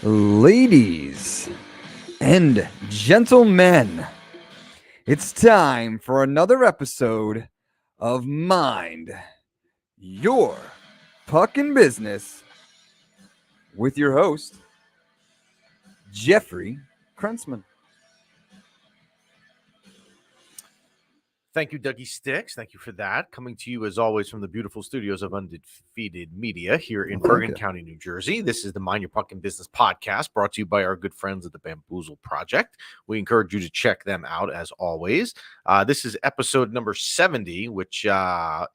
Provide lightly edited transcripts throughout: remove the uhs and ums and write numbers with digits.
Ladies and gentlemen, it's time for another episode of Mind Your Puckin' Business with your host, Jeffrey Krentzman. Thank you, Dougie Sticks. Thank you for that. Coming to you, as always, from the beautiful studios of Undefeated Media here in Bergen County, New Jersey. This is the Mind Your Puckin' Business podcast, brought to you by our good friends at the Bamboozle Project. We encourage you to check them out, as always. This is episode number 70, which is a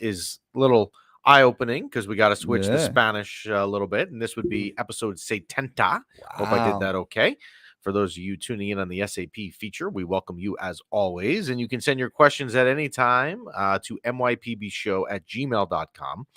little eye-opening because we got to switch to Spanish a little bit, and this would be episode 70. Wow. Hope I did that okay. For those of you tuning in on the SAP feature, we welcome you as always. And you can send your questions at any time to mypbshow@gmail.com.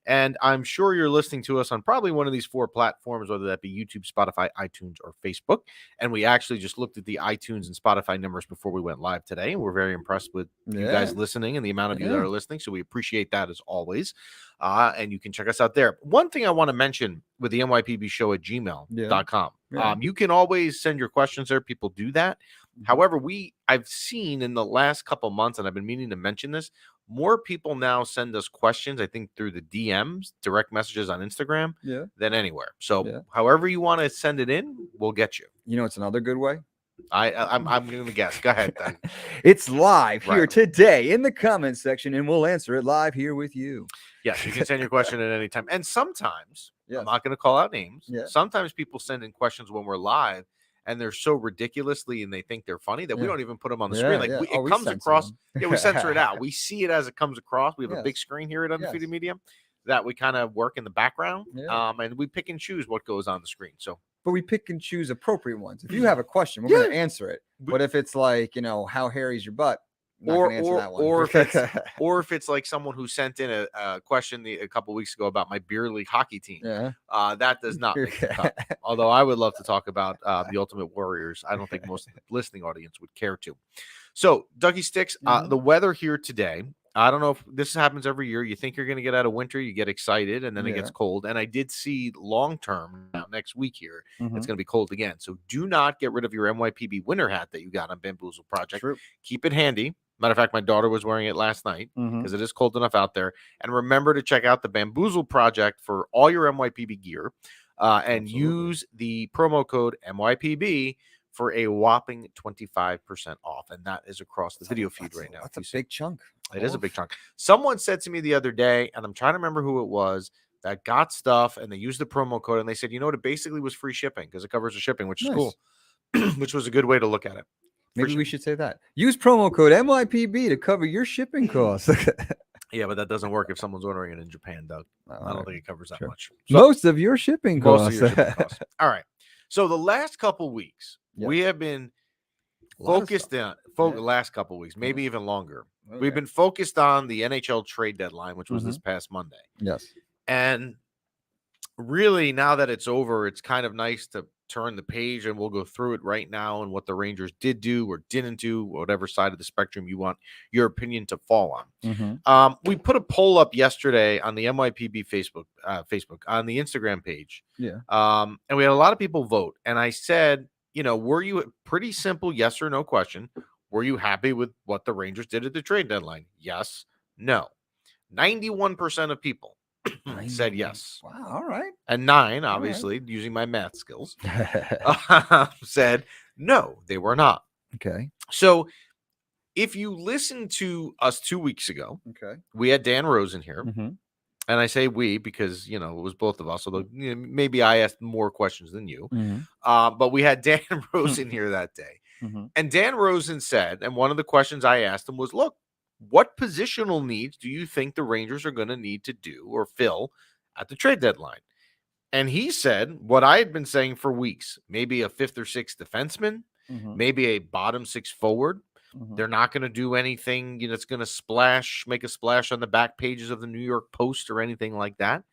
And I'm sure you're listening to us on probably one of these four platforms, whether that be YouTube, Spotify, iTunes, or Facebook. And we actually just looked at the iTunes and Spotify numbers before we went live today. And we're very impressed with you guys listening and the amount of you that are listening. So we appreciate that as always. And you can check us out there. One thing I want to mention with the mypbshow@gmail.com. You can always send your questions there. People do that. However, I've seen in the last couple months, and I've been meaning to mention this, more people now send us questions, I think, through the DMs, direct messages on Instagram, than anywhere. So however you want to send it in, we'll get you. You know, it's another good way. I'm going to guess. Go ahead, Doug. It's live here today in the comments section, and we'll answer it live here with you. Yes, you can send your question at any time. And sometimes, I'm not going to call out names, sometimes people send in questions when we're live, and they're so ridiculously and they think they're funny that we don't even put them on the screen. Like it comes across. We censor it out. We see it as it comes across. We have a big screen here at Undefeated Media that we kind of work in the background, and we pick and choose what goes on the screen. But we pick and choose appropriate ones. If you have a question, we're going to answer it. But if it's like, how hairy's your butt, or if it's like someone who sent in a question a couple weeks ago about my beer league hockey team, that does not make the cut. Although I would love to talk about the Ultimate Warriors, I don't think most of the listening audience would care to. So, Dougie Sticks, the weather here today, I don't know if this happens every year. You think you're going to get out of winter, you get excited, and then it gets cold. And I did see long-term next week here, it's going to be cold again. So do not get rid of your MYPB winter hat that you got on Bamboozle Project. Keep it handy. Matter of fact, my daughter was wearing it last night because it is cold enough out there. And remember to check out the Bamboozle Project for all your MYPB gear and use the promo code MYPB for a whopping 25% off. And that is across the video feed right now. That's a big chunk. It is a big chunk. Someone said to me the other day, and I'm trying to remember who it was, that got stuff and they used the promo code and they said, it basically was free shipping because it covers the shipping, which is cool, which was a good way to look at it. Maybe we should say that. Use promo code MYPB to cover your shipping costs. Yeah, but that doesn't work if someone's ordering it in Japan, Doug. I don't think it covers that much. So, most of your shipping costs. All right. So the last couple weeks, we have been focused on last couple weeks, maybe even longer. We've been focused on the NHL trade deadline, which was this past Monday. Yes. And really, now that it's over, it's kind of nice to turn the page, and we'll go through it right now and what the Rangers did do or didn't do, whatever side of the spectrum you want your opinion to fall on. We put a poll up yesterday on the MYPB Facebook on the Instagram page. And we had a lot of people vote. And I said, were you pretty simple yes or no question? Were you happy with what the Rangers did at the trade deadline? Yes, no. 91% of people said yes. Wow, all right. And 9, obviously, using my math skills, said no, they were not. Okay. So if you listen to us 2 weeks ago, we had Dan Rosen here. And I say we because, it was both of us, although maybe I asked more questions than you. But we had Dan Rosen here that day. And Dan Rosen said, and one of the questions I asked him was, look, what positional needs do you think the Rangers are going to need to do or fill at the trade deadline? And he said what I had been saying for weeks, maybe a 5th or 6th defenseman, maybe a bottom 6 forward. They're not going to do anything that's going to make a splash on the back pages of the New York Post or anything like that.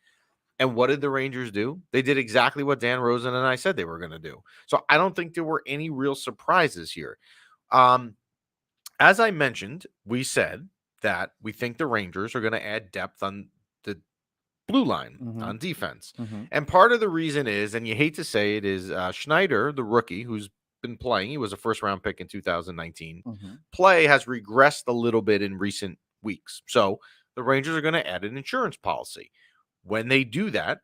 And what did the Rangers do? They did exactly what Dan Rosen and I said they were going to do. So I don't think there were any real surprises here. As I mentioned, we said that we think the Rangers are going to add depth on the blue line on defense. And part of the reason is, and you hate to say it, is Schneider, the rookie, who's been playing. He was a first-round pick in 2019. Play has regressed a little bit in recent weeks. So the Rangers are going to add an insurance policy. When they do that,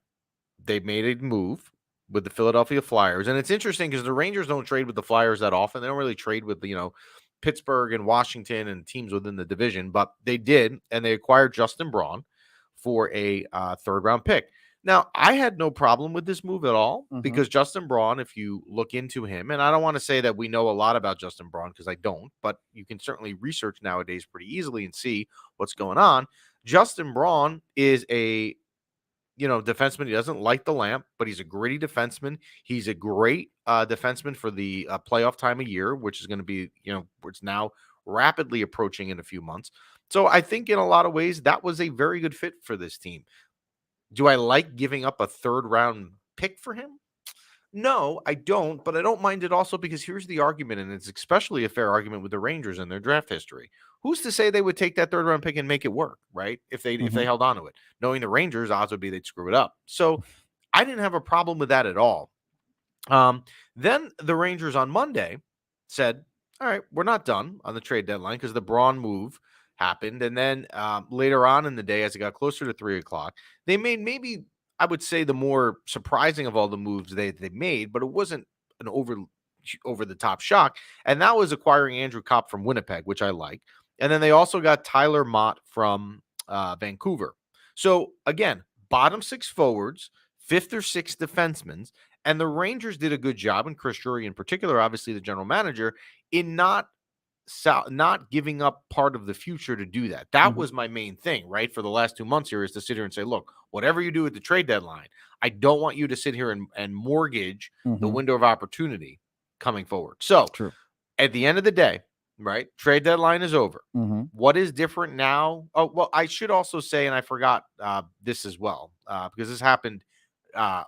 they made a move with the Philadelphia Flyers. And it's interesting because the Rangers don't trade with the Flyers that often. They don't really trade with, Pittsburgh and Washington and teams within the division, but they did, and they acquired Justin Braun for a third-round pick. Now, I had no problem with this move at all because Justin Braun, if you look into him, and I don't want to say that we know a lot about Justin Braun because I don't, but you can certainly research nowadays pretty easily and see what's going on. Justin Braun is a defenseman. He doesn't light the lamp, but he's a gritty defenseman. He's a great defenseman for the playoff time of year, which is going to be, it's now rapidly approaching in a few months. So I think in a lot of ways that was a very good fit for this team. Do I like giving up a third-round pick for him? No, I don't, but I don't mind it also because here's the argument, and it's especially a fair argument with the Rangers and their draft history. Who's to say they would take that third-round pick and make it work, right? If they held on to it. Knowing the Rangers, odds would be they'd screw it up. So I didn't have a problem with that at all. Then the Rangers on Monday said, all right, we're not done on the trade deadline because the Braun move happened. And then later on in the day, as it got closer to 3 o'clock, they made maybe, I would say, the more surprising of all the moves they made, but it wasn't an over-the-top shock. And that was acquiring Andrew Kopp from Winnipeg, which I like. And then they also got Tyler Mott from Vancouver. So, again, bottom six forwards, fifth or sixth defensemen, and the Rangers did a good job, and Chris Drury in particular, obviously the general manager, in not giving up part of the future to do that. That was my main thing, right? For the last 2 months here is to sit here and say, look, whatever you do at the trade deadline, I don't want you to sit here and mortgage the window of opportunity coming forward. So at the end of the day, right, trade deadline is over. What is different now? Oh, well, I should also say, and I forgot this as well, because this happened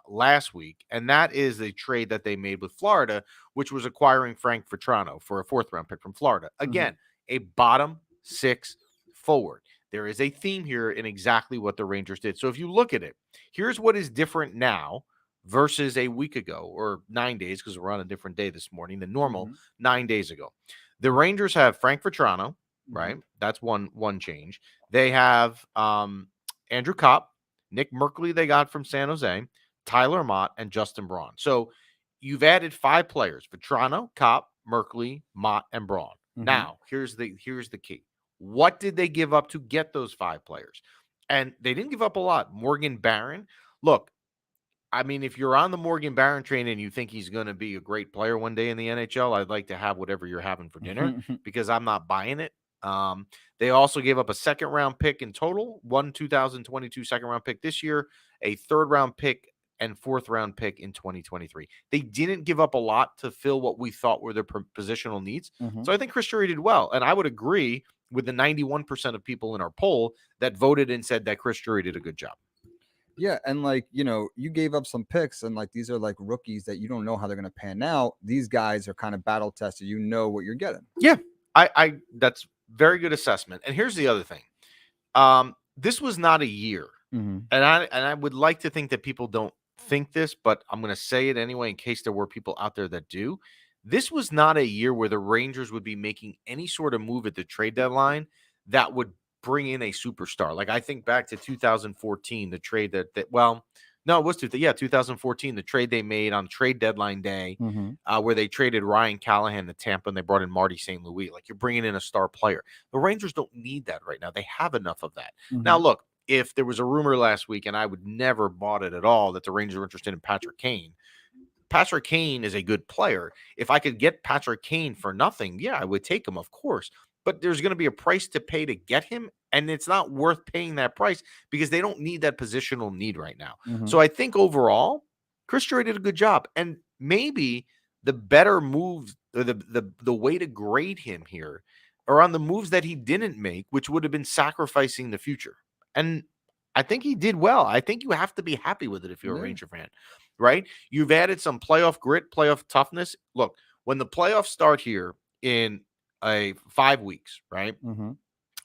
last week, and that is the trade that they made with Florida, which was acquiring Frank Vetrano for a fourth-round pick from Florida. Again, a bottom six forward. There is a theme here in exactly what the Rangers did. So if you look at it, here's what is different now versus a week ago or 9 days, because we're on a different day this morning than normal, 9 days ago. The Rangers have Frank Vetrano, right? That's one change. They have Andrew Kopp, Nick Merkley they got from San Jose, Tyler Mott, and Justin Braun. So you've added 5 players: Vetrano, Kopp, Merkley, Mott, and Braun. Now, here's the key. What did they give up to get those 5 players? And they didn't give up a lot. Morgan Barron. Look, I mean, if you're on the Morgan Barron train and you think he's going to be a great player one day in the NHL, I'd like to have whatever you're having for dinner because I'm not buying it. They also gave up a second-round pick in total, one 2022 second-round pick this year, a third-round pick, and fourth-round pick in 2023. They didn't give up a lot to fill what we thought were their positional needs. So I think Chris Drury did well. And I would agree with the 91% of people in our poll that voted and said that Chris Drury did a good job. Yeah, and you gave up some picks, and these are rookies that you don't know how they're going to pan out. These guys are kind of battle tested. You know what you're getting. Yeah, I that's very good assessment. And here's the other thing. This was not a year. And I would like to think that people don't think this, but I'm going to say it anyway in case there were people out there that do. This was not a year where the Rangers would be making any sort of move at the trade deadline that would bring in a superstar. Like I think back to 2014, the trade it was 2014, the trade they made on trade deadline day, where they traded Ryan Callahan to Tampa and they brought in Marty St. Louis. Like you're bringing in a star player. The Rangers don't need that right now. They have enough of that. Now, look, if there was a rumor last week, and I would never bought it at all, that the Rangers were interested in Patrick Kane. Patrick Kane is a good player. If I could get Patrick Kane for nothing, yeah, I would take him, of course. But there's going to be a price to pay to get him, and it's not worth paying that price because they don't need that positional need right now. So I think overall, Chris Drury did a good job. And maybe the better moves, or the way to grade him here are on the moves that he didn't make, which would have been sacrificing the future. And I think he did well. I think you have to be happy with it if you're a Ranger fan, right? You've added some playoff grit, playoff toughness. Look, when the playoffs start here in 5 weeks, right?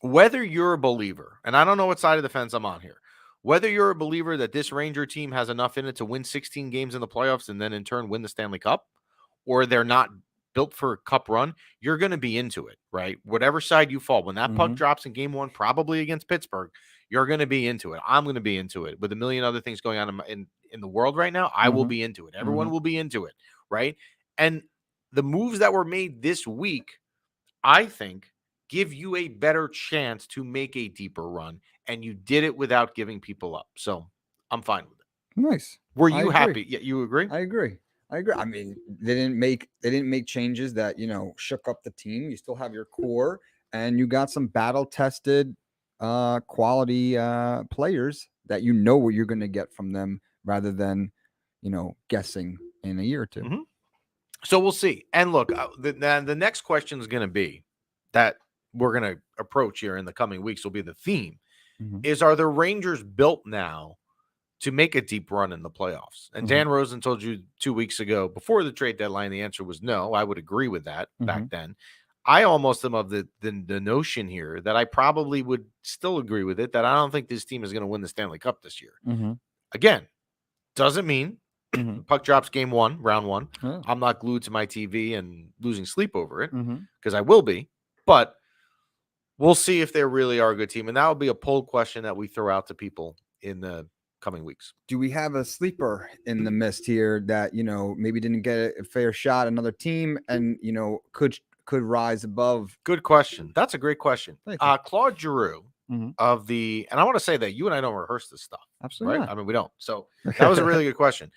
Whether you're a believer, and I don't know what side of the fence I'm on here, Whether you're a believer that this Ranger team has enough in it to win 16 games in the playoffs and then in turn win the Stanley Cup, or they're not built for a cup run, you're going to be into it, right? Whatever side you fall, when that puck drops in game 1, probably against Pittsburgh, you're going to be into it. I'm going to be into it. With a million other things going on in the world right now, I will be into it. Everyone will be into it, right? And the moves that were made this week, I think, give you a better chance to make a deeper run, and you did it without giving people up. So I'm fine with it. Nice. Were you happy? Yeah, you agree? I agree. I mean, they didn't make changes that, shook up the team. You still have your core, and you got some battle tested quality players that you know what you're going to get from them, rather than guessing in a year or two. So we'll see. And look, the next question is going to be that we're going to approach here in the coming weeks will be the theme is, are the Rangers built now to make a deep run in the playoffs? And Dan Rosen told you 2 weeks ago before the trade deadline, the answer was no. I would agree with that back then. I almost am of the notion here that I probably would still agree with it, that I don't think this team is going to win the Stanley Cup this year. Again, doesn't mean the puck drops game 1, round 1. I'm not glued to my TV and losing sleep over it, because I will be. But we'll see if they really are a good team. And that will be a poll question that we throw out to people in the coming weeks. Do we have a sleeper in the mist here that, maybe didn't get a fair shot, another team, and, could rise above? Good question. That's a great question. Claude Giroux of the, and I want to say that you and I don't rehearse this stuff. Absolutely. Right? I mean, we don't. So that was a really good question.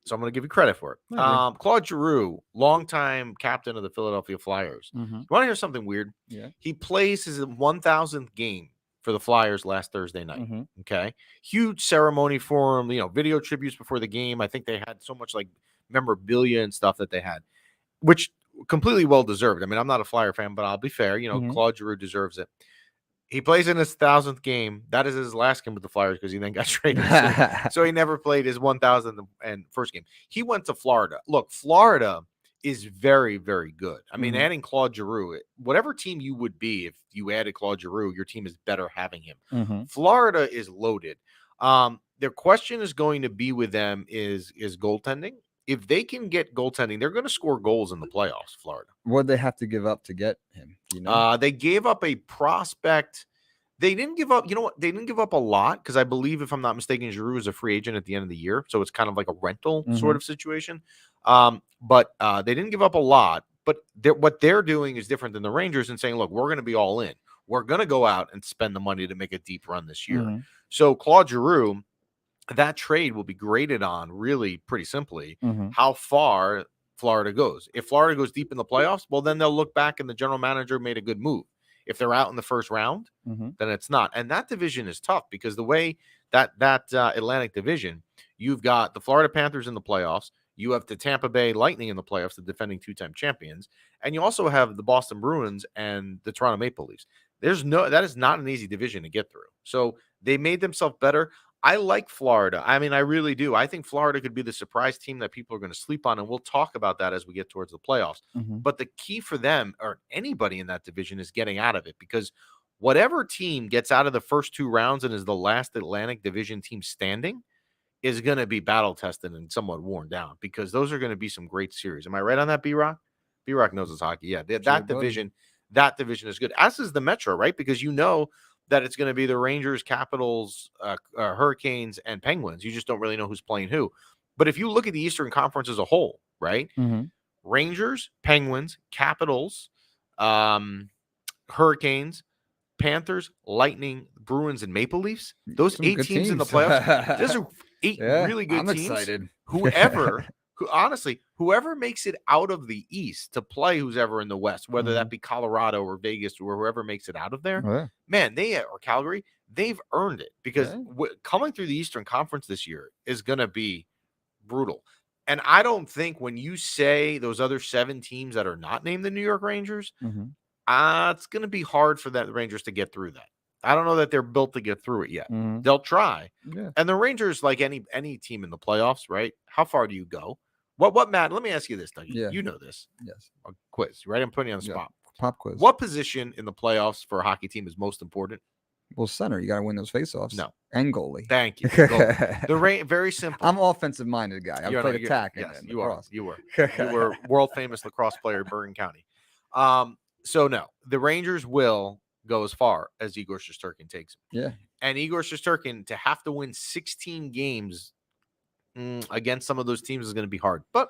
So I'm going to give you credit for it. Claude Giroux, longtime captain of the Philadelphia Flyers. You want to hear something weird? Yeah. He plays his 1,000th game for the Flyers last Thursday night. Okay. Huge ceremony for him, video tributes before the game. I think they had so much like memorabilia and stuff that they had, which completely well deserved. I mean, I'm not a Flyer fan, but I'll be fair. Claude Giroux deserves it. He plays in his 1,000th game. That is his last game with the Flyers because he then got traded. So he never played his 1,001st game. He went to Florida. Look, Florida is very, very good. I mean, adding Claude Giroux, whatever team you would be if you added Claude Giroux, your team is better having him. Florida is loaded. Their question is going to be with them is goaltending. If they can get goaltending, they're going to score goals in the playoffs, Florida. What they have to give up to get him? Do you know? They gave up a prospect. They didn't give up, they didn't give up a lot because I believe, if I'm not mistaken, Giroux is a free agent at the end of the year. So it's kind of like a rental sort of situation. But they didn't give up a lot. But what they're doing is different than the Rangers and saying, look, we're going to be all in. We're going to go out and spend the money to make a deep run this year. So Claude Giroux, that trade will be graded on really pretty simply how far Florida goes. If Florida goes deep in the playoffs, well, then they'll look back and the general manager made a good move. If they're out in the first round, then it's not. And that division is tough because the way that Atlantic division, you've got the Florida Panthers in the playoffs, you have the Tampa Bay Lightning in the playoffs, the defending 2-time champions, and you also have the Boston Bruins and the Toronto Maple Leafs. That is not an easy division to get through. So they made themselves better. I like Florida. I mean, I really do. I think Florida could be the surprise team that people are going to sleep on, and we'll talk about that as we get towards the playoffs. But the key for them, or anybody in that division, is getting out of it, because whatever team gets out of the first 2 rounds and is the last Atlantic Division team standing is going to be battle tested and somewhat worn down, because those are going to be some great series. Am I right on that, B-Rock? B-Rock knows his hockey. Yeah, that division is good, as is the Metro, right? Because that it's going to be the Rangers, Capitals, Hurricanes, and Penguins. You just don't really know who's playing who. But if you look at the Eastern Conference as a whole, right? Rangers, Penguins, Capitals, Hurricanes, Panthers, Lightning, Bruins, and Maple Leafs. Those 8 teams in the playoffs. Those are 8 really good teams. I'm excited. Whoever makes it out of the East to play who's ever in the West, whether that be Colorado or Vegas or whoever makes it out of there, man, or Calgary, they've earned it, because coming through the Eastern Conference this year is going to be brutal. And I don't think when you say those other 7 teams that are not named the New York Rangers, it's going to be hard for the Rangers to get through that. I don't know that they're built to get through it yet. They'll try. And the Rangers, like any team in the playoffs, right? How far do you go? What Matt, let me ask you this, Dougie. Yeah. You know this. Yes. A quiz, right? I'm putting you on the spot. Pop quiz. What position in the playoffs for a hockey team is most important? Well, center, you got to win those faceoffs. No. And goalie. Thank you. Goalie. Very simple. I'm offensive minded guy. I played attack. Yes, and you are. lacrosse. You were. You were world famous lacrosse player in Bergen County. So no, the Rangers will go as far as Igor Shesterkin takes them. Yeah. And Igor Shesterkin to have to win 16 games against some of those teams is going to be hard, but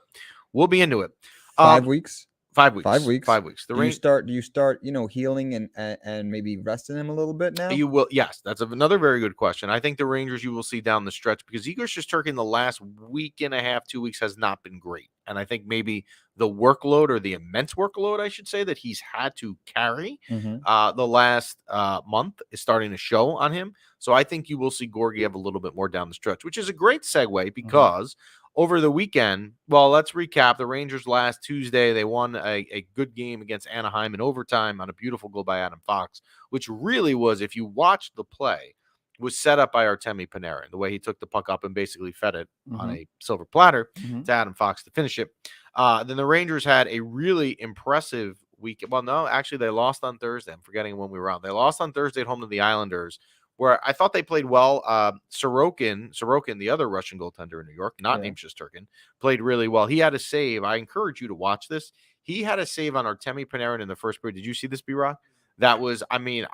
we'll be into it. 5 weeks. 5 weeks. 5 weeks. 5 weeks. Do you start, healing and maybe resting him a little bit now? You will. Yes, that's another very good question. I think the Rangers you will see down the stretch because Igor Shesterkin the last week and a half, 2 weeks has not been great. And I think maybe the workload or the immense workload, I should say, that he's had to carry the last month is starting to show on him. So I think you will see Georgiev a little bit more down the stretch, which is a great segue because over the weekend, well, let's recap. The Rangers last Tuesday, they won a good game against Anaheim in overtime on a beautiful goal by Adam Fox, which really was, if you watched the play, was set up by Artemi Panarin. The way he took the puck up and basically fed it on a silver platter to Adam Fox to finish it. Then the Rangers had a really impressive week. Well, no, actually, they lost on Thursday. I'm forgetting when we were on. They lost on Thursday at home to the Islanders, where I thought they played well. Sorokin, the other Russian goaltender in New York, not named Shesterkin, played really well. He had a save. I encourage you to watch this. He had a save on Artemi Panarin in the first period. Did you see this, B-Rock? That was, unreal.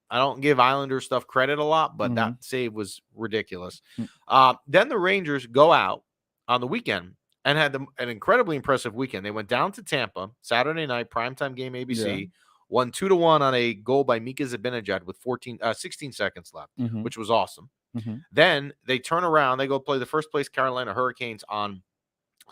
I don't give Islanders stuff credit a lot, but that save was ridiculous. Then the Rangers go out on the weekend and had an incredibly impressive weekend. They went down to Tampa Saturday night, primetime game ABC, won 2-1 on a goal by Mika Zibanejad with 16 seconds left, which was awesome. Then they turn around, they go play the first place Carolina Hurricanes on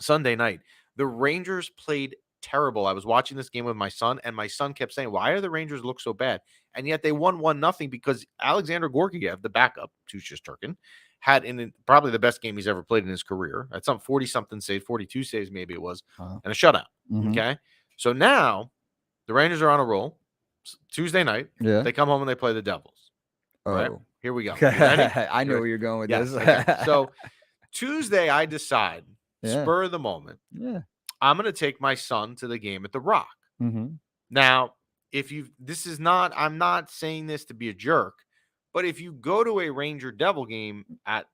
Sunday night. The Rangers played terrible. I was watching this game with my son, and my son kept saying, "Why are the Rangers look so bad?" And yet they won 1-0 because Alexander Georgiev, the backup to Shesterkin, had in probably the best game he's ever played in his career. At some 40-something saves, 42 saves maybe it was, and a shutout. Okay, so now the Rangers are on a roll. Tuesday night, they come home and they play the Devils. Right? Here we go. I know where you're going with this. Okay. So Tuesday, I decide, spur of the moment, I'm going to take my son to the game at the Rock. Now, I'm not saying this to be a jerk, but if you go to a Ranger Devil game at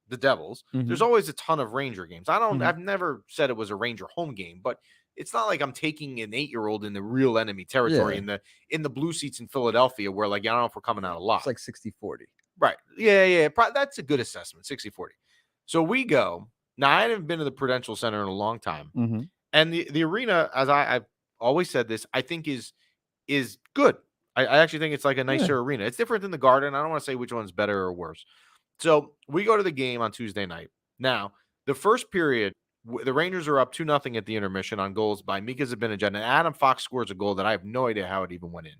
the Devils, there's always a ton of Ranger games. I've never said it was a Ranger home game, but it's not like I'm taking an 8-year-old in the real enemy territory in the blue seats in Philadelphia where, like, I don't know if we're coming out a lot. It's like 60-40. Right. Yeah. That's a good assessment, 60-40. So we go. Now, I haven't been to the Prudential Center in a long time. And the arena, as I've always said this, I think is good. I actually think it's like a nicer arena. It's different than the Garden. I don't want to say which one's better or worse. So we go to the game on Tuesday night. Now, the first period, the Rangers are up 2-0 at the intermission on goals by Mika Zibanejad, and Adam Fox scores a goal that I have no idea how it even went in.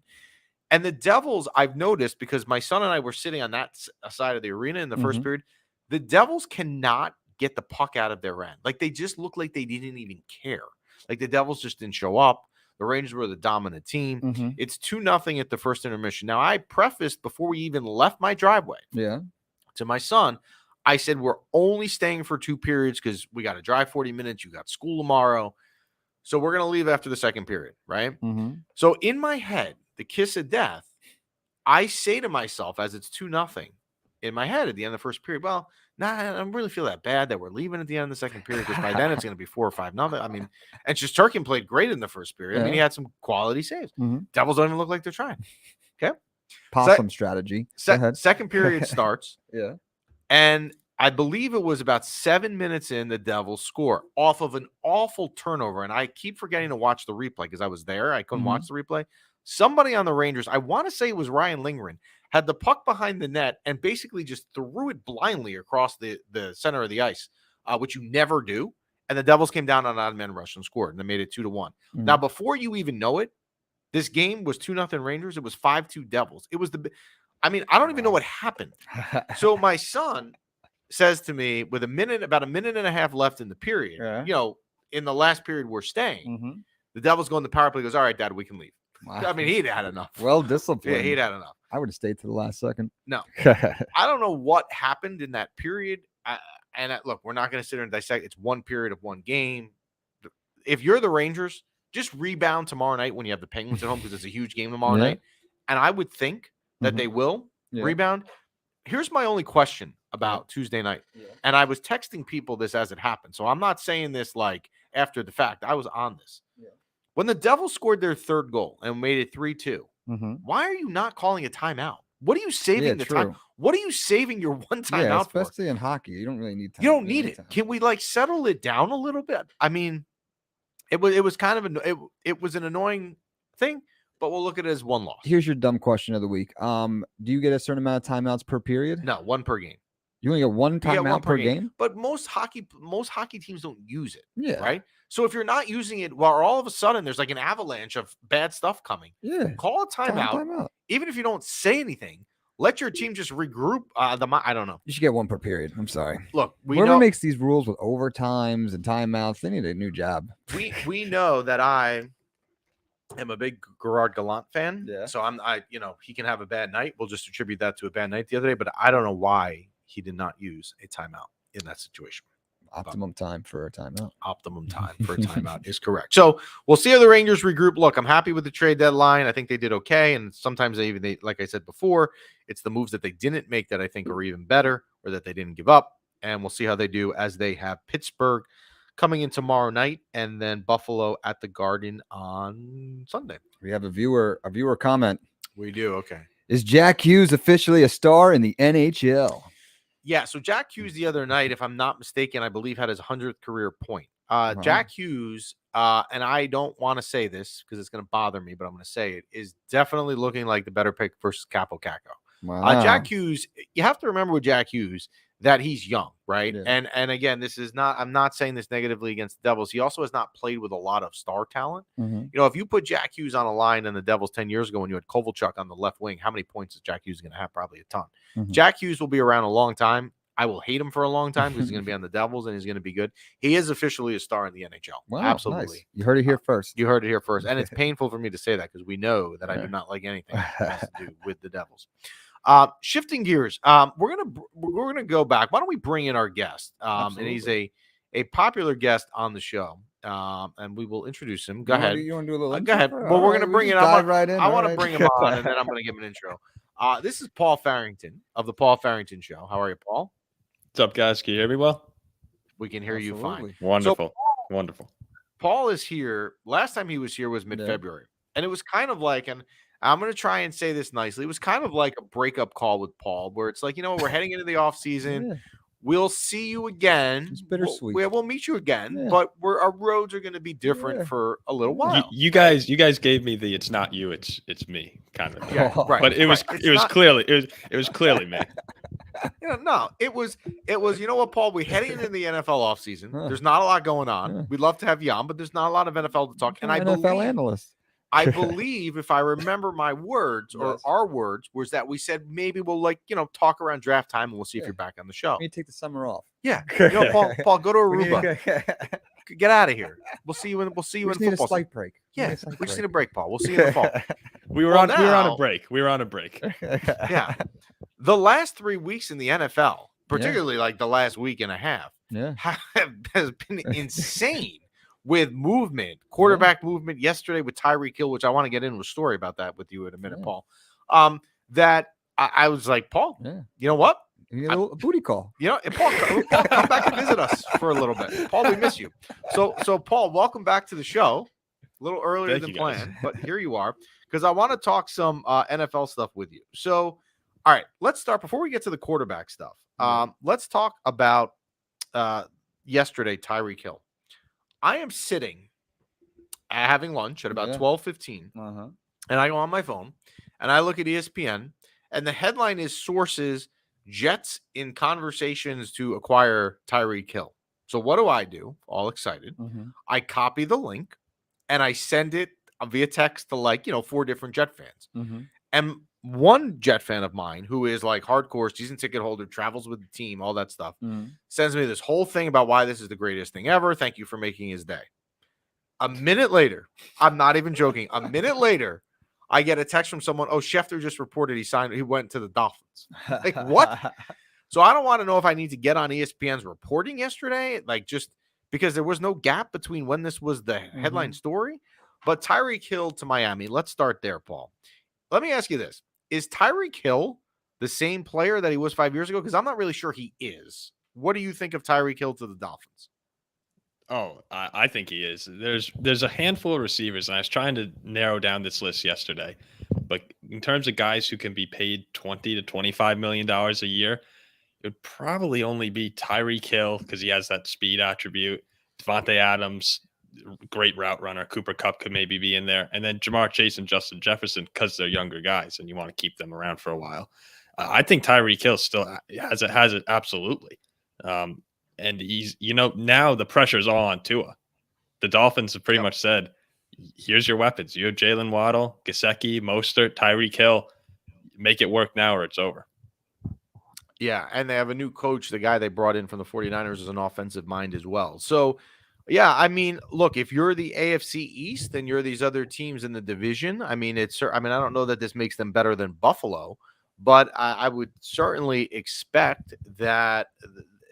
And the Devils, I've noticed, because my son and I were sitting on that side of the arena in the first period, the Devils cannot get the puck out of their end. Like, they just look like they didn't even care. Like, the Devils just didn't show up. The Rangers were the dominant team. It's 2-0 at the first intermission. Now, I prefaced before we even left my driveway to my son, I said, we're only staying for 2 periods because we got to drive 40 minutes. You got school tomorrow. So we're going to leave after the second period, right? So in my head, the kiss of death, I say to myself as it's 2-0 in my head at the end of the first period, well, I don't really feel that bad that we're leaving at the end of the second period because by then it's going to be 4 or 5-0. I mean, and Shesterkin played great in the first period. I mean, he had some quality saves. Devils don't even look like they're trying. Okay. Possum strategy. Second period starts. And I believe it was about 7 minutes in, the Devils score off of an awful turnover. And I keep forgetting to watch the replay because I was there. I couldn't watch the replay. Somebody on the Rangers, I want to say it was Ryan Lindgren, had the puck behind the net and basically just threw it blindly across the center of the ice, which you never do. And the Devils came down on an odd man rush and scored, and they made it 2-1. Now, before you even know it, this game was 2-0 Rangers. It was 5-2 Devils. It was I don't even know what happened. So my son says to me with about a minute and a half left in the period, in the last period we're staying, the Devils go in the power play. He goes, "All right, Dad, we can leave." Wow. I mean, he'd had enough. Well disciplined. Yeah, he'd had enough. I would have stayed to the last second. No. I don't know what happened in that period. Look, we're not going to sit here and dissect. It's one period of one game. If you're the Rangers, just rebound tomorrow night when you have the Penguins at home because it's a huge game tomorrow night. and I would think that they will rebound. Here's my only question about Tuesday night. And I was texting people this as it happened. So I'm not saying this like after the fact. I was on this. When the Devils scored their third goal and made it 3-2, why are you not calling a timeout? What are you saving the time? What are you saving your one timeout for? Especially in hockey. You don't really need time. You don't need it. Can we like settle it down a little bit? I mean, it was kind of it was an annoying thing, but we'll look at it as one loss. Here's your dumb question of the week. Do you get a certain amount of timeouts per period? No, one per game. You only get one timeout per game? But most hockey teams don't use it. Yeah. Right? So if you're not using it, well, all of a sudden there's like an avalanche of bad stuff coming. Yeah. Call a timeout. Even if you don't say anything, let your team just regroup. I don't know. You should get one per period. I'm sorry. Look, whoever makes these rules with overtimes and timeouts, they need a new job. We know that I am a big Gerard Gallant fan. Yeah. So he can have a bad night. We'll just attribute that to a bad night the other day. But I don't know why he did not use a timeout in that situation. Optimum time for a timeout. Optimum time for a timeout is correct. So we'll see how the Rangers regroup. Look, I'm happy with the trade deadline. I think they did okay. And sometimes they like I said before, it's the moves that they didn't make that I think are even better, or that they didn't give up. And we'll see how they do as they have Pittsburgh coming in tomorrow night, and then Buffalo at the Garden on Sunday. We have a viewer comment. We do. Okay. Is Jack Hughes officially a star in the NHL? Yeah, so Jack Hughes the other night, if I'm not mistaken, I believe had his 100th career point. Jack Hughes, and I don't want to say this because it's going to bother me, but I'm going to say it, is definitely looking like the better pick versus Capo Caco. Wow. Jack Hughes, you have to remember with Jack Hughes that he's young, right? Yeah. And again, I'm not saying this negatively against the Devils. He also has not played with a lot of star talent. If you put Jack Hughes on a line in the Devils 10 years ago when you had Kovalchuk on the left wing, how many points is Jack Hughes going to have? Probably a ton. Jack Hughes will be around a long time. I will hate him for a long time because he's going to be on the Devils and he's going to be good. He is officially a star in the NHL. Wow, absolutely. Nice. You heard it here first. You heard it here first. And it's painful for me to say that because we know that I do not like anything that has to do with the Devils. Shifting gears, we're gonna go back. Why don't we bring in our guest? And he's a popular guest on the show. And we will introduce him. Go ahead. You want to do a little? Go ahead. Well, we're gonna bring it. I want to bring him on, and then I'm gonna give him an intro. This is Paul Farrington of the Paul Farrington Show. How are you, Paul? What's up, guys? Can you hear me well? We can hear you fine. Wonderful. Wonderful. Paul is here. Last time he was here was mid-February, and it was kind of like I'm going to try and say this nicely. It was kind of like a breakup call with Paul, where it's like, we're heading into the off season. Yeah. We'll see you again. It's bittersweet. We'll meet you again, but our roads are going to be different for a little while. You guys gave me the "it's not you, it's me" kind of. Yeah, right. But it was clearly me. No, it was. You know what, Paul? We're heading into the NFL offseason. There's not a lot going on. We'd love to have you on, but there's not a lot of NFL to talk. And I NFL analyst. I believe, if I remember my words or our words, was that we said maybe we'll talk around draft time and we'll see if you're back on the show. You take the summer off. Yeah, Paul, go to Aruba. Get out of here. We'll see you in football. Need a slight break. Yeah, we just need a break, Paul. We'll see you in the fall. We were on a break. Yeah, the last 3 weeks in the NFL, particularly like the last week and a half, has been insane. With movement, quarterback movement yesterday with Tyreek Hill, which I want to get into a story about that with you in a minute, Paul. That I was like, Paul, you know what? You get a booty call. Paul, come back and visit us for a little bit. Paul, we miss you. So Paul, welcome back to the show. A little earlier than planned, but here you are, because I want to talk some NFL stuff with you. So, all right, let's start before we get to the quarterback stuff. Let's talk about yesterday, Tyreek Hill. I am sitting having lunch at about 12:15, and I go on my phone, and I look at ESPN, and the headline is sources, Jets in conversations to acquire Tyreek Hill. So what do? All excited. I copy the link, and I send it via text to 4 different Jet fans. And one Jet fan of mine, who is like hardcore season ticket holder, travels with the team, all that stuff, sends me this whole thing about why this is the greatest thing ever. Thank you for making his day. A minute later, I'm not even joking. A minute later, I get a text from someone. Oh, Schefter just reported he went to the Dolphins. Like, what? So I don't want to know if I need to get on ESPN's reporting yesterday, just because there was no gap between when this was the headline story. But Tyreek Hill to Miami. Let's start there, Paul. let me ask you this. Is Tyreek Hill the same player that he was 5 years ago? Because I'm not really sure he is. What do you think of Tyreek Hill to the Dolphins? Oh, I think he is. There's a handful of receivers, and I was trying to narrow down this list yesterday. But in terms of guys who can be paid $20 to $25 million a year, it would probably only be Tyreek Hill because he has that speed attribute. Devontae Adams, great route runner. Cooper Kupp could maybe be in there. And then Jamar Chase and Justin Jefferson because they're younger guys, and you want to keep them around for a while. I think Tyreek Hill still has it absolutely. And he's, now the pressure is all on Tua. The Dolphins have pretty much said, here's your weapons. You have Jalen Waddle, Gesicki, Mostert, Tyreek Hill. Make it work now or it's over. Yeah, and they have a new coach. The guy they brought in from the 49ers is an offensive mind as well. So, yeah, I mean, look, if you're the AFC East and you're these other teams in the division, I mean, I don't know that this makes them better than Buffalo, but I would certainly expect that –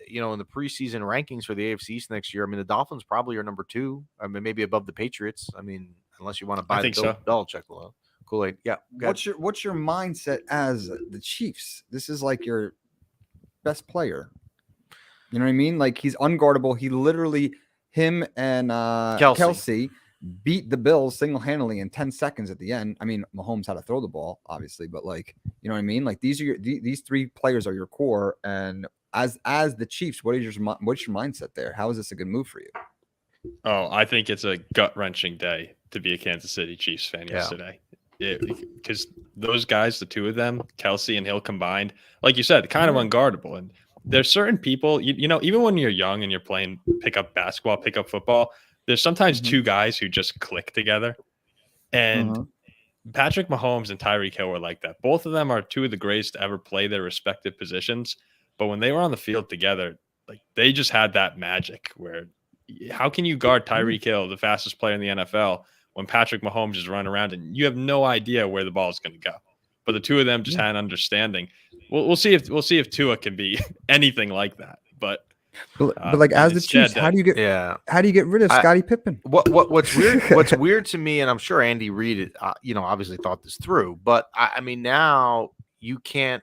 in the preseason rankings for the AFC East next year, I mean, the Dolphins probably are number 2. I mean, maybe above the Patriots. I mean, unless you want to buy the Belichick Kool-Aid. Yeah. What's your mindset as the Chiefs? This is like your best player. You know what I mean? Like, he's unguardable. He literally, him and Kelsey beat the Bills single-handedly in 10 seconds at the end. I mean, Mahomes had to throw the ball, obviously, but like, you know what I mean? Like, these 3 players are your core, and as the Chiefs, what's your mindset there? How is this a good move for you? Oh, I think it's a gut-wrenching day to be a Kansas City Chiefs fan yesterday. Because those guys, the 2 of them, Kelsey and Hill combined, like you said, kind of unguardable. And there's certain people, even when you're young and you're playing pickup basketball, pickup football, there's sometimes 2 guys who just click together. And Patrick Mahomes and Tyreek Hill were like that. Both of them are 2 of the greatest to ever play their respective positions. But when they were on the field together, like, they just had that magic where how can you guard Tyreek Hill, the fastest player in the NFL, when Patrick Mahomes is running around and you have no idea where the ball is going to go? But the 2 of them just had an understanding. We'll see if Tua can be anything like that. But like, as the Chiefs, how do you get rid of Scottie Pippen? What's weird? What's weird to me, and I'm sure Andy Reid, obviously thought this through. But I mean, now you can't.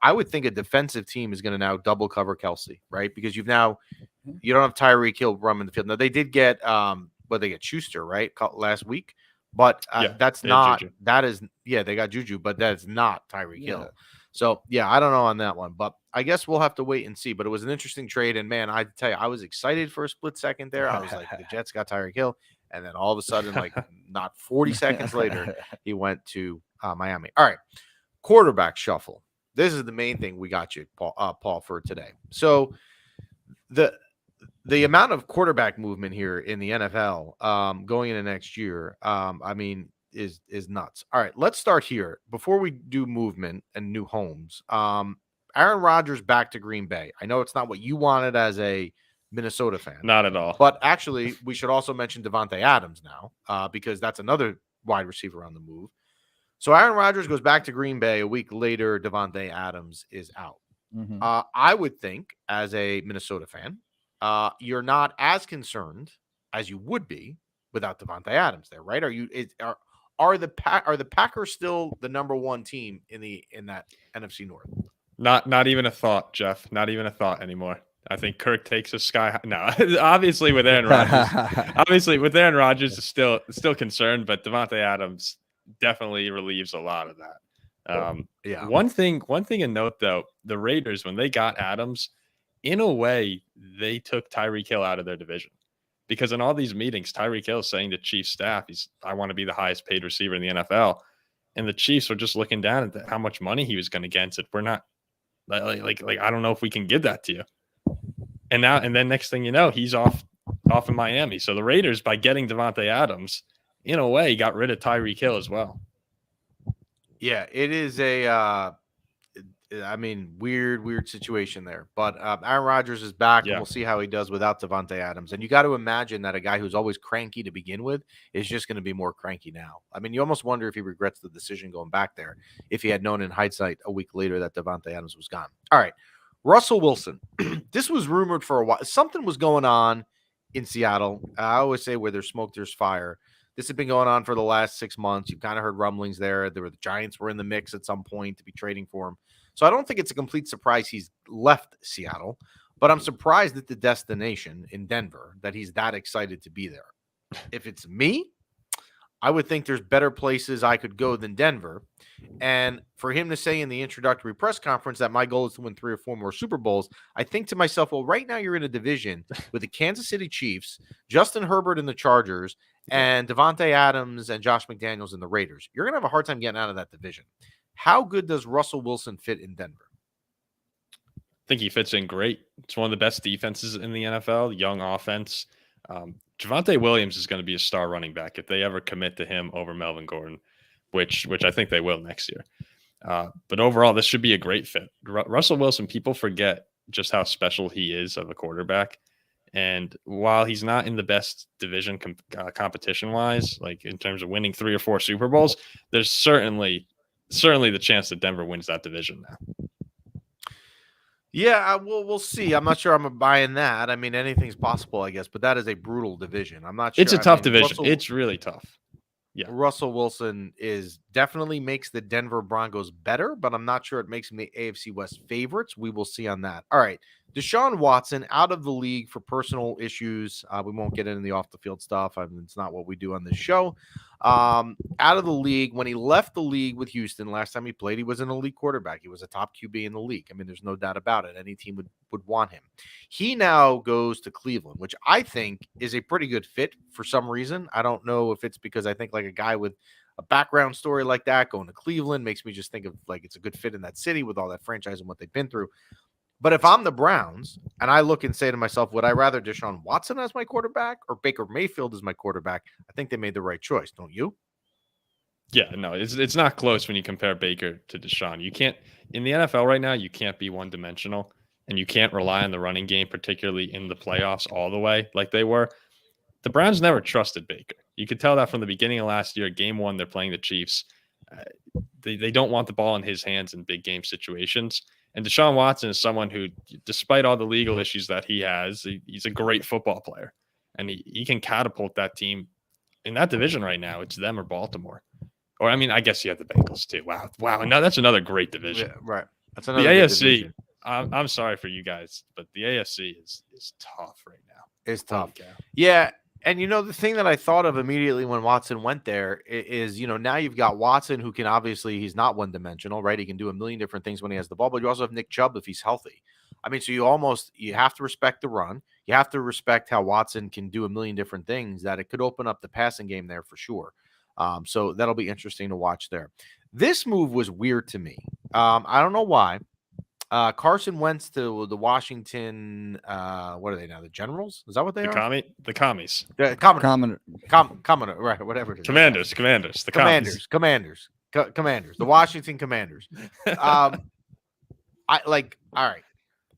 I would think a defensive team is going to now double cover Kelsey, right? Because you don't have Tyreek Hill running the field. Now they did get they get Schuster, right, last week, but they got Juju, but that is not Tyreek Hill. So I don't know on that one, but I guess we'll have to wait and see. But it was an interesting trade, and man, I tell you, I was excited for a split second there. I was like, the Jets got Tyreek Hill, and then all of a sudden, like not 40 seconds later, he went to Miami. All right, quarterback shuffle. This is the main thing we got you, Paul, for today. So the amount of quarterback movement here in the NFL going into next year, I mean, is nuts. All right, let's start here. Before we do movement and new homes, Aaron Rodgers back to Green Bay. I know it's not what you wanted as a Minnesota fan. Not at all. But actually, we should also mention Devontae Adams now because that's another wide receiver on the move. So Aaron Rodgers goes back to Green Bay. A week later, Devontae Adams is out. I would think, as a Minnesota fan, you're not as concerned as you would be without Devontae Adams there, right? Are the Packers still the number 1 team in that NFC North? Not even a thought, Jeff. Not even a thought anymore. I think Kirk takes a sky high. No, obviously with Aaron Rodgers, is still concerned, but Devontae Adams definitely relieves a lot of that. One thing to note though, the Raiders, when they got Adams, in a way they took Tyreek Hill out of their division, because in all these meetings, Tyreek Hill is saying to Chiefs staff, I want to be the highest paid receiver in the NFL, and the Chiefs were just looking down at how much money he was going to get and said, we're not like I don't know if we can give that to you. And then next thing you know, he's off in Miami. So the Raiders, by getting Devontae Adams, in a way, got rid of Tyreek Hill as well. Yeah, it is a weird situation there. But Aaron Rodgers is back, and we'll see how he does without Devontae Adams. And you got to imagine that a guy who's always cranky to begin with is just going to be more cranky now. I mean, you almost wonder if he regrets the decision going back there, if he had known in hindsight a week later that Devontae Adams was gone. All right, Russell Wilson. This was rumored for a while. Something was going on in Seattle. I always say where there's smoke, there's fire. This has been going on for the last 6 months. You've kind of heard rumblings there. The Giants were in the mix at some point to be trading for him. So I don't think it's a complete surprise he's left Seattle, but I'm surprised at the destination in Denver that he's that excited to be there. If it's me, I would think there's better places I could go than Denver. And for him to say in the introductory press conference that my goal is to win 3 or 4 more Super Bowls, I think to myself, well, right now you're in a division with the Kansas City Chiefs, Justin Herbert and the Chargers, and Devontae Adams and Josh McDaniels and the Raiders. You're going to have a hard time getting out of that division. How good does Russell Wilson fit in Denver? I think he fits in great. It's one of the best defenses in the NFL, young offense. Javonte Williams is going to be a star running back if they ever commit to him over Melvin Gordon, which I think they will next year. But overall, this should be a great fit. Russell Wilson, people forget just how special he is of a quarterback. And while he's not in the best division competition-wise, like in terms of winning 3 or 4 Super Bowls, there's certainly the chance that Denver wins that division now. Yeah, we'll see. I'm not sure I'm buying that. I mean, anything's possible, I guess, but that is a brutal division. I'm not sure. It's a tough division. It's really tough. Yeah. Russell Wilson definitely makes the Denver Broncos better, but I'm not sure it makes them the AFC West favorites. We will see on that. All right. Deshaun Watson out of the league for personal issues. We won't get into the off the field stuff. It's not what we do on this show. Out of the league. When he left the league with Houston last time he played, he was an elite quarterback. He was a top QB in the league. I mean, there's no doubt about it. Any team would want him. He now goes to Cleveland, which I think is a pretty good fit for some reason. I don't know if it's because I think like a guy with a background story like that going to Cleveland makes me just think of like it's a good fit in that city with all that franchise and what they've been through. But if I'm the Browns and I look and say to myself, would I rather Deshaun Watson as my quarterback or Baker Mayfield as my quarterback? I think they made the right choice. Don't you? Yeah, no, it's not close when you compare Baker to Deshaun. You can't in the NFL right now, you can't be one dimensional and you can't rely on the running game, particularly in the playoffs all the way like they were. The Browns never trusted Baker. You could tell that from the beginning of last year. Game 1, they're playing the Chiefs. They don't want the ball in his hands in big game situations. And Deshaun Watson is someone who, despite all the legal issues that he has, he's a great football player. And he can catapult that team in that division right now. It's them or Baltimore. Or, I mean, I guess you have the Bengals too. Wow. No, that's another great division. Yeah, right. That's another the AFC. I'm sorry for you guys, but the AFC is tough right now. It's tough. Yeah. And, the thing that I thought of immediately when Watson went there is, now you've got Watson who can obviously, he's not one dimensional, right? He can do a million different things when he has the ball, but you also have Nick Chubb if he's healthy. I mean, so you have to respect the run. You have to respect how Watson can do a million different things that it could open up the passing game there for sure. So that'll be interesting to watch there. This move was weird to me. I don't know why. Carson Wentz to the Washington, what are they now? The Generals? Is that what they are? The commies. The Commodore, right, whatever it is. Commanders. The Washington Commanders. All right.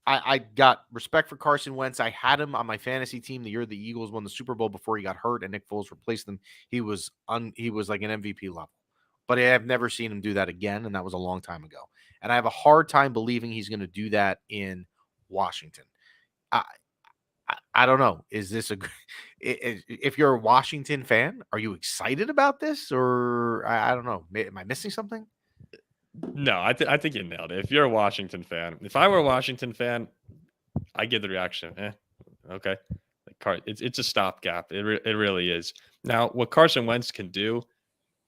I got respect for Carson Wentz. I had him on my fantasy team the year the Eagles won the Super Bowl before he got hurt and Nick Foles replaced him. He was like an MVP level. But I have never seen him do that again, and that was a long time ago. And I have a hard time believing he's going to do that in Washington. I don't know. Is this if you're a Washington fan, are you excited about this? Or I don't know. Am I missing something? No, I think you nailed it. If you're a Washington fan, if I were a Washington fan, I get the reaction. Okay. It's a stopgap. It really is. Now, what Carson Wentz can do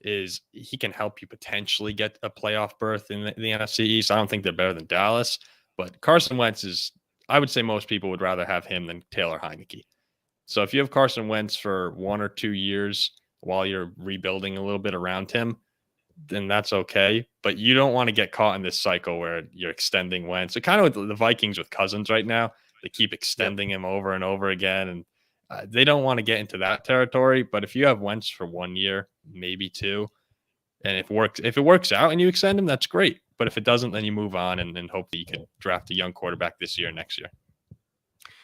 is he can help you potentially get a playoff berth in the NFC East. I don't think they're better than Dallas, but Carson Wentz I would say most people would rather have him than Taylor Heineke. So if you have Carson Wentz for 1 or 2 years while you're rebuilding a little bit around him, then that's okay. But you don't want to get caught in this cycle where you're extending Wentz. So kind of with the Vikings with Cousins right now, they keep extending him over and over again. And they don't want to get into that territory. But if you have Wentz for 1 year, maybe 2, and if it works out and you extend him, that's great. But if it doesn't, then you move on and hopefully you can draft a young quarterback this year, next year.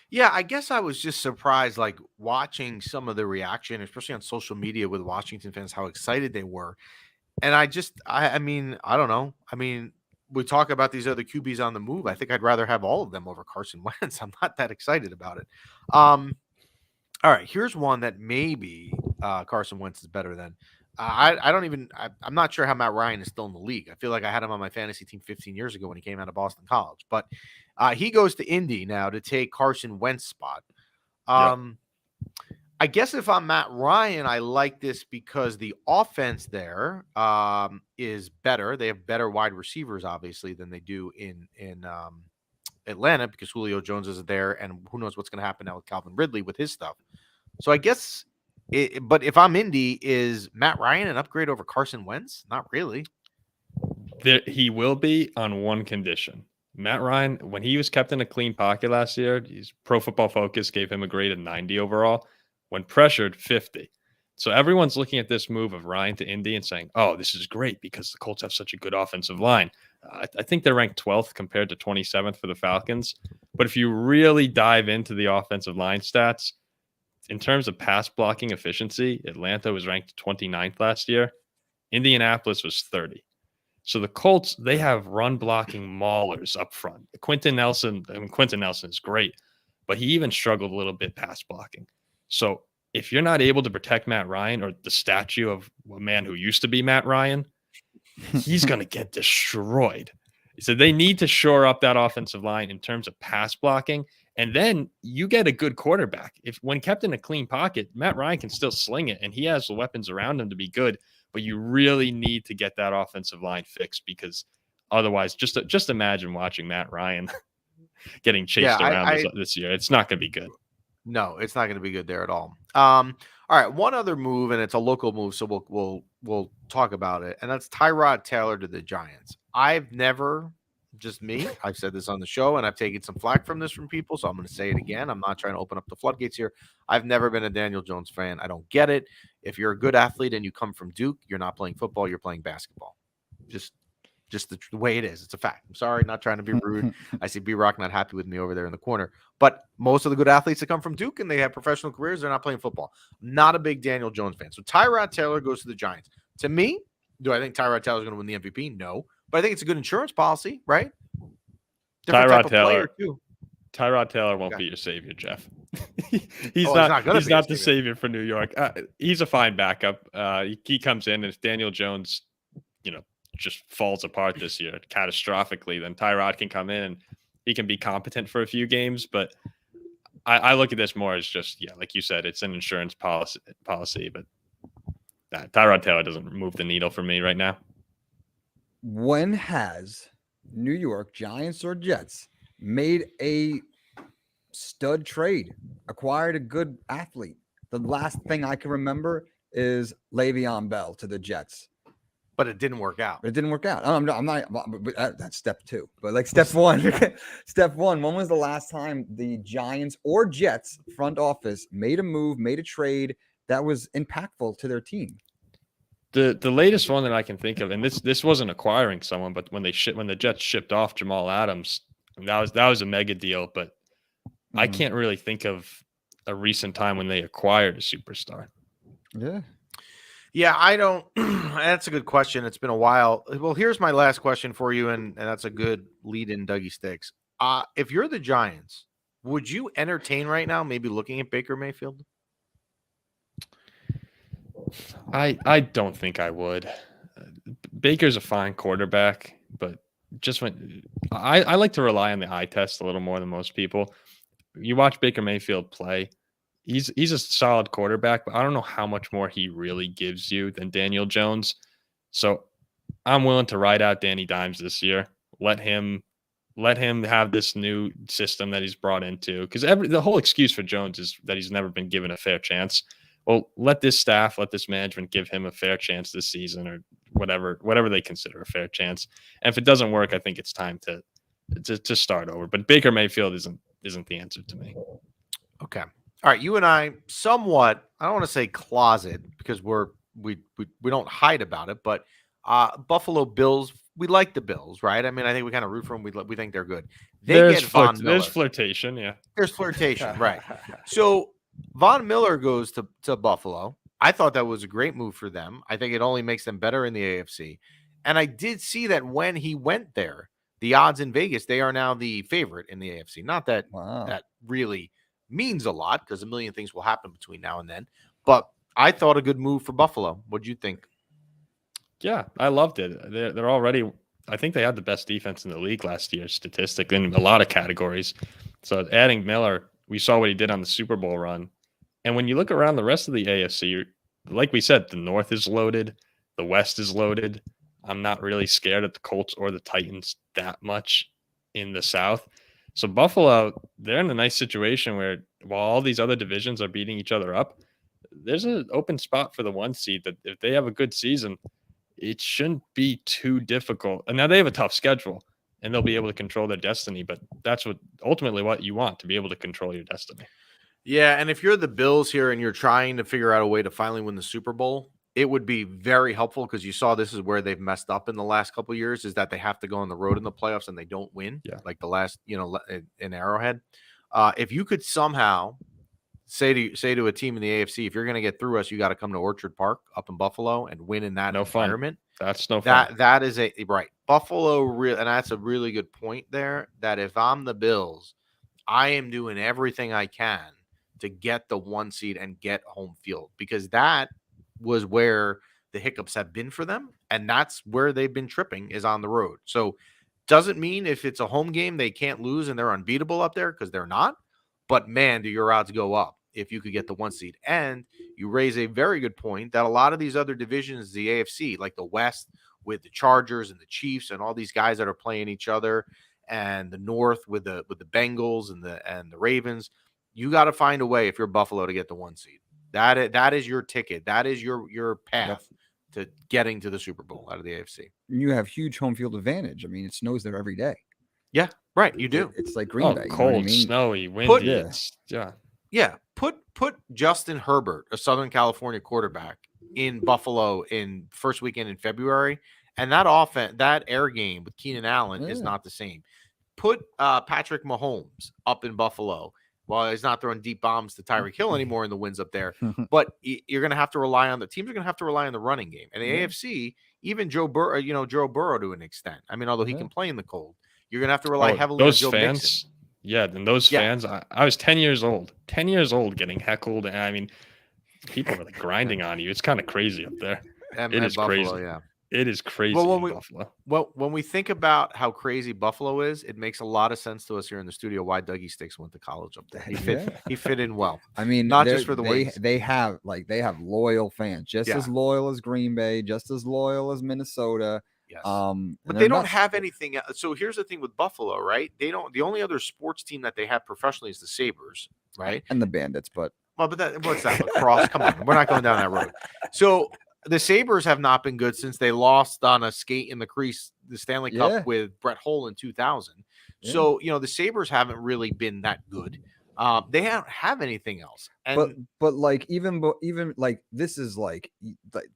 Yeah, I guess I was just surprised, like watching some of the reaction, especially on social media with Washington fans, how excited they were. And I mean, I don't know. I mean, we talk about these other QBs on the move. I think I'd rather have all of them over Carson Wentz. I'm not that excited about it. All right, here's one that maybe Carson Wentz is better than. I'm not sure how Matt Ryan is still in the league. I feel like I had him on my fantasy team 15 years ago when he came out of Boston College. But he goes to Indy now to take Carson Wentz's spot. I guess if I'm Matt Ryan, I like this because the offense there is better. They have better wide receivers, obviously, than they do in Atlanta because Julio Jones isn't there, and who knows what's going to happen now with Calvin Ridley with his stuff. So I guess, but if I'm Indy, is Matt Ryan an upgrade over Carson Wentz? Not really. He will be on one condition. Matt Ryan, when he was kept in a clean pocket last year, Pro Football Focus gave him a grade of 90 overall. When pressured, 50. So everyone's looking at this move of Ryan to Indy and saying, oh, this is great because the Colts have such a good offensive line. I think they're ranked 12th compared to 27th for the Falcons. But if you really dive into the offensive line stats, in terms of pass blocking efficiency, Atlanta was ranked 29th last year. Indianapolis was 30. So the Colts, they have run blocking maulers up front. Quentin Nelson is great, but he even struggled a little bit pass blocking. So if you're not able to protect Matt Ryan or the statue of a man who used to be Matt Ryan, he's going to get destroyed. So they need to shore up that offensive line in terms of pass blocking. And then you get a good quarterback. When kept in a clean pocket, Matt Ryan can still sling it and he has the weapons around him to be good. But you really need to get that offensive line fixed because otherwise, just imagine watching Matt Ryan getting chased around this year. It's not going to be good. No, it's not going to be good there at all. All right, one other move, and it's a local move, so we'll talk about it, and that's Tyrod Taylor to the Giants. I've never, just me, I've said this on the show, and I've taken some flack from people, so I'm going to say it again. I'm not trying to open up the floodgates here. I've never been a Daniel Jones fan. I don't get it. If you're a good athlete and you come from Duke, you're not playing football, you're playing basketball. Just the way it is. It's a fact. I'm sorry, not trying to be rude. I see B-Rock not happy with me over there in the corner. But most of the good athletes that come from Duke and they have professional careers, they're not playing football. Not a big Daniel Jones fan. So Tyrod Taylor goes to the Giants. To me, do I think Tyrod Taylor is going to win the MVP? No. But I think it's a good insurance policy, right? Tyrod Taylor won't be your savior, Jeff. he's not the savior for New York. He's a fine backup. He comes in, and if Daniel Jones, just falls apart this year catastrophically, then Tyrod can come in and he can be competent for a few games. But I look at this more as just, like you said, it's an insurance policy, but Tyrod Taylor doesn't move the needle for me right now. When has New York, Giants or Jets, made a stud trade, acquired a good athlete? The last thing I can remember is Le'Veon Bell to the Jets. But it didn't work out. I'm not. That's step two. But like step one, when was the last time the Giants or Jets front office made a move, made a trade that was impactful to their team? The latest one that I can think of, and this wasn't acquiring someone, but when the Jets shipped off Jamal Adams, that was a mega deal. But I can't really think of a recent time when they acquired a superstar. Yeah, I don't. That's a good question. It's been a while. Well, here's my last question for you, and that's a good lead in, Dougie Sticks. If you're the Giants, would you entertain right now maybe looking at Baker Mayfield? I don't think I would. Baker's a fine quarterback, but just when I like to rely on the eye test a little more than most people. You watch Baker Mayfield play. He's a solid quarterback, but I don't know how much more he really gives you than Daniel Jones. So I'm willing to ride out Danny Dimes this year. Let him have this new system that he's brought into. Because the whole excuse for Jones is that he's never been given a fair chance. Well, let this management give him a fair chance this season, or whatever they consider a fair chance. And if it doesn't work, I think it's time to start over. But Baker Mayfield isn't the answer to me. Okay. All right, you and I somewhat, I don't want to say closet because we don't hide about it, but Buffalo Bills, we like the Bills, right? I mean, I think we kind of root for them. We think they're good. There's flirtation, yeah. There's flirtation, right. So Von Miller goes to Buffalo. I thought that was a great move for them. I think it only makes them better in the AFC. And I did see that when he went there, the odds in Vegas, they are now the favorite in the AFC. Not that that really means a lot because a million things will happen between now and then. But I thought a good move for Buffalo. What'd you think? Yeah, I loved it. They're already. I think they had the best defense in the league last year, statistically, in a lot of categories. So adding Miller, we saw what he did on the Super Bowl run. And when you look around the rest of the AFC, like we said, the North is loaded, the West is loaded. I'm not really scared of the Colts or the Titans that much in the South. So Buffalo, they're in a nice situation where while all these other divisions are beating each other up, there's an open spot for the 1 seed that if they have a good season, it shouldn't be too difficult. And now they have a tough schedule and they'll be able to control their destiny, but that's ultimately what you want, to be able to control your destiny. Yeah, and if you're the Bills here and you're trying to figure out a way to finally win the Super Bowl, it would be very helpful, because you saw this is where they've messed up in the last couple of years, is that they have to go on the road in the playoffs and they don't win. Yeah. Like the last, in Arrowhead. If you could somehow say to a team in the AFC, if you're going to get through us, you got to come to Orchard Park up in Buffalo and win in that environment. That's no fun. That is right. Buffalo, and that's a really good point there, that if I'm the Bills, I am doing everything I can to get the 1 seed and get home field, because that was where the hiccups have been for them. And that's where they've been tripping, is on the road. So doesn't mean if it's a home game, they can't lose and they're unbeatable up there, because they're not. But man, do your odds go up if you could get the 1 seed. And you raise a very good point that a lot of these other divisions, the AFC, like the West with the Chargers and the Chiefs and all these guys that are playing each other, and the North with the Bengals and the Ravens, you got to find a way, if you're Buffalo, to get the 1 seed. That is your ticket. That is your path to getting to the Super Bowl out of the AFC. You have huge home field advantage. I mean, it snows there every day. Yeah, right. You do. It's like Green Bay. Cold, you know snowy, windy. Put Justin Herbert, a Southern California quarterback, in Buffalo in first weekend in February, and that air game with Keenan Allen is not the same. Put Patrick Mahomes up in Buffalo. Well, he's not throwing deep bombs to Tyreek Hill anymore in the winds up there, but you're going to have to rely on teams are going to have to rely on the running game. And the AFC, even Joe Burrow to an extent. I mean, although he can play in the cold, you're going to have to rely heavily on Joe Mixon. Yeah, and those fans, I was 10 years old getting heckled. And I mean, people are like grinding on you. It's kind of crazy up there. It is Buffalo, crazy. Yeah. It is crazy in Buffalo. Well, when we think about how crazy Buffalo is, it makes a lot of sense to us here in the studio why Dougie Sticks went to college up there. He fit in well. I mean, not just for the wings. They have loyal fans, just as loyal as Green Bay, just as loyal as Minnesota. Yes. But they don't have anything. So here's the thing with Buffalo, right? The only other sports team that they have professionally is the Sabres, right? And the Bandits, but what's that? Lacrosse? Come on, we're not going down that road. So the Sabres have not been good since they lost on a skate in the crease, the Stanley Cup with Brett Hull in 2000. Yeah. So, the Sabres haven't really been that good. They don't have anything else. And but like even like this is like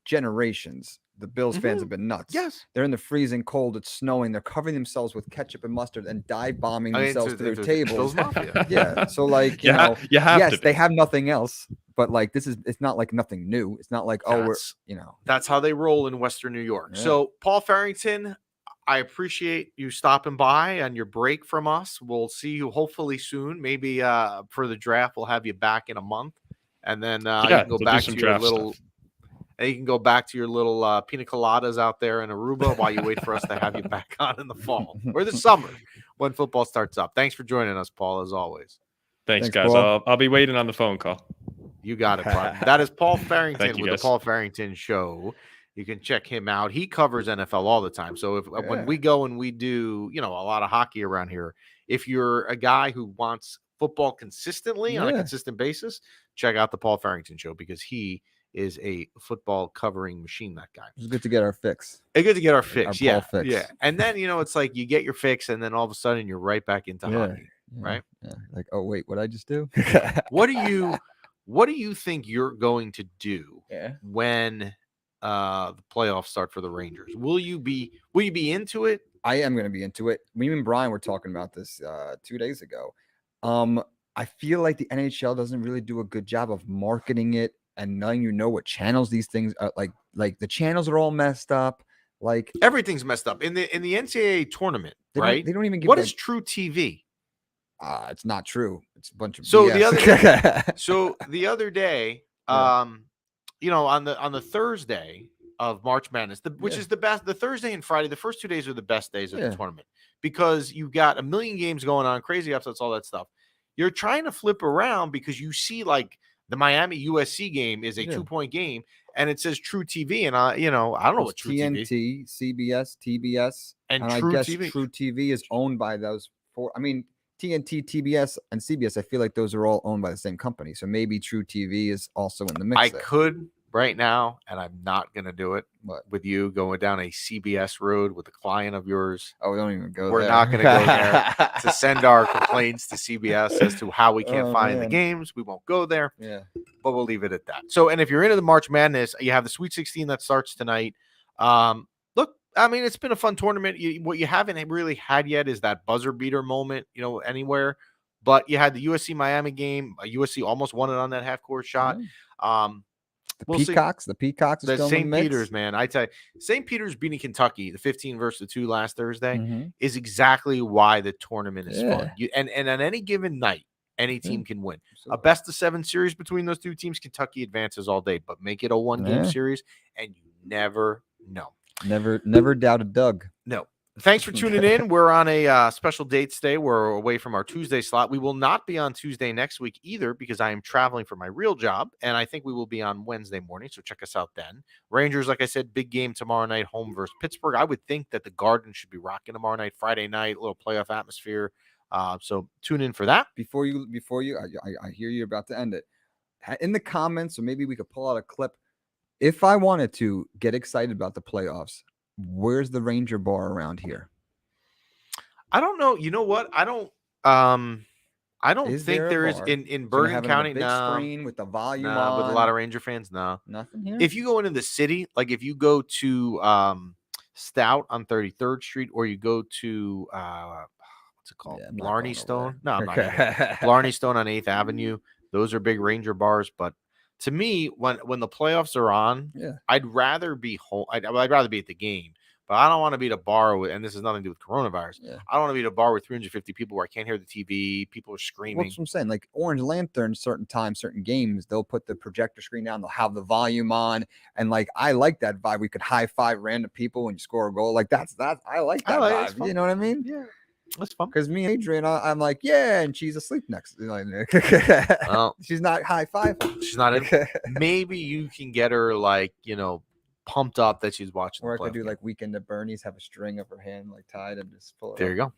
generations. The Bills fans have been nuts. Yes. They're in the freezing cold. It's snowing. They're covering themselves with ketchup and mustard and dive bombing themselves to their tables. Yeah. So like, you know, they have nothing else, but like it's not like nothing new. It's not like, that's how they roll in Western New York. Yeah. So Paul Farrington, I appreciate you stopping by on your break from us. We'll see you hopefully soon. Maybe for the draft, we'll have you back in a month, and then you can go back to your little. Stuff. And you can go back to your little pina coladas out there in Aruba while you wait for us to have you back on in the fall or the summer when football starts up. Thanks for joining us, Paul, as always. Thanks guys. I'll be waiting on the phone call. You got it, bud. That is Paul Farrington with the Paul Farrington Show. You can check him out. He covers NFL all the time. So when we go and we do, a lot of hockey around here, if you're a guy who wants football consistently on a consistent basis, check out the Paul Farrington Show, because he is a football covering machine, that guy. It's good to get our fix. It's good to get our fix. Yeah. And then, it's like you get your fix and then all of a sudden you're right back into hockey, right? Yeah. Like, oh, wait, what'd I just do? What do you think you're going to do when the playoffs start for the Rangers? Will you be into it? I am going to be into it. Me and Brian were talking about this 2 days ago. I feel like the NHL doesn't really do a good job of marketing it and letting what channels these things are. Like the channels are all messed up. Like everything's messed up in the NCAA tournament, right? They don't even give what is True TV. It's not true. It's a bunch of so BS. the other day, on the Thursday of March Madness, which is the best. The Thursday and Friday, the first 2 days are the best days of the tournament because you've got a million games going on, crazy upsets, all that stuff. You're trying to flip around because you see like the Miami USC game is a 2-point game, and it says True TV, and I don't know what True TNT, TV, CBS, TBS, and True True I guess TV. True TV is owned by those four. I mean, TNT, TBS, and CBS. I feel like those are all owned by the same company, so maybe True TV is also in the mix. I could right now, and I'm not going to do it. But with you going down a CBS road with a client of yours, we don't even go. We're not going to go there to send our complaints to CBS as to how we can't find the games. We won't go there. Yeah, but we'll leave it at that. So, and if you're into the March Madness, you have the Sweet 16 that starts tonight. Look, I mean, it's been a fun tournament. What you haven't really had yet is that buzzer beater moment, anywhere. But you had the USC Miami game. USC almost won it on that half court shot. The Peacocks are still St. in the mix. Peter's, man. I tell you, St. Peter's beating Kentucky, the 15 versus the 2 last Thursday, is exactly why the tournament is fun. And on any given night, any team can win. Absolutely. A best-of-7 series between those two teams, Kentucky advances all day. But make it a one-game series, and you never know. Never doubted Doug. No. Thanks for tuning in. We're on a special date today. We're away from our Tuesday slot. We will not be on Tuesday next week either because I am traveling for my real job, and I think we will be on Wednesday morning, so check us out then. Rangers, like I said, big game tomorrow night, home versus Pittsburgh. I would think that the Garden should be rocking tomorrow night, Friday night, a little playoff atmosphere. So tune in for that. Before you, I hear you're about to end it. In the comments, or maybe we could pull out a clip. If I wanted to get excited about the playoffs, where's the Ranger bar around here? I don't know. You know what? I don't think there is in Bergen County. Big screen with the volume on, with a lot of Ranger fans. No, nothing here. If you go into the city, like if you go to Stout on 33rd Street, or you go to what's it called, Blarney Stone? No, I'm not. Blarney Stone on 8th Avenue. Those are big Ranger bars, but. To me, when the playoffs are on, I'd rather be home. I'd rather be at the game, but I don't want to be at a bar with. And this has nothing to do with coronavirus. I don't want to be at a bar with 350 people where I can't hear the TV. People are screaming. That's what I'm saying. Like Orange Lantern, certain times, certain games, they'll put the projector screen down. They'll have the volume on, and like I like that vibe. We could high five random people when you score a goal. Like that's I like that vibe. You know what I mean? Yeah. That's fun. Because me and Adrian, I'm like, and she's asleep next. Well, she's not high five. She's not in. Maybe you can get her pumped up that she's watching. Or I could do like Weekend at Bernie's, have a string of her hand like tied and just pull it. There you go.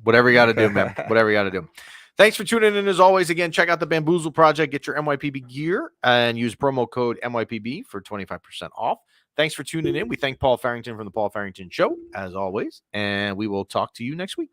Whatever you got to do, man. Whatever you got to do. Thanks for tuning in as always. Again, check out the Bamboozle Project. Get your MYPB gear and use promo code MYPB for 25% off. Thanks for tuning in. We thank Paul Farrington from the Paul Farrington Show as always, and we will talk to you next week.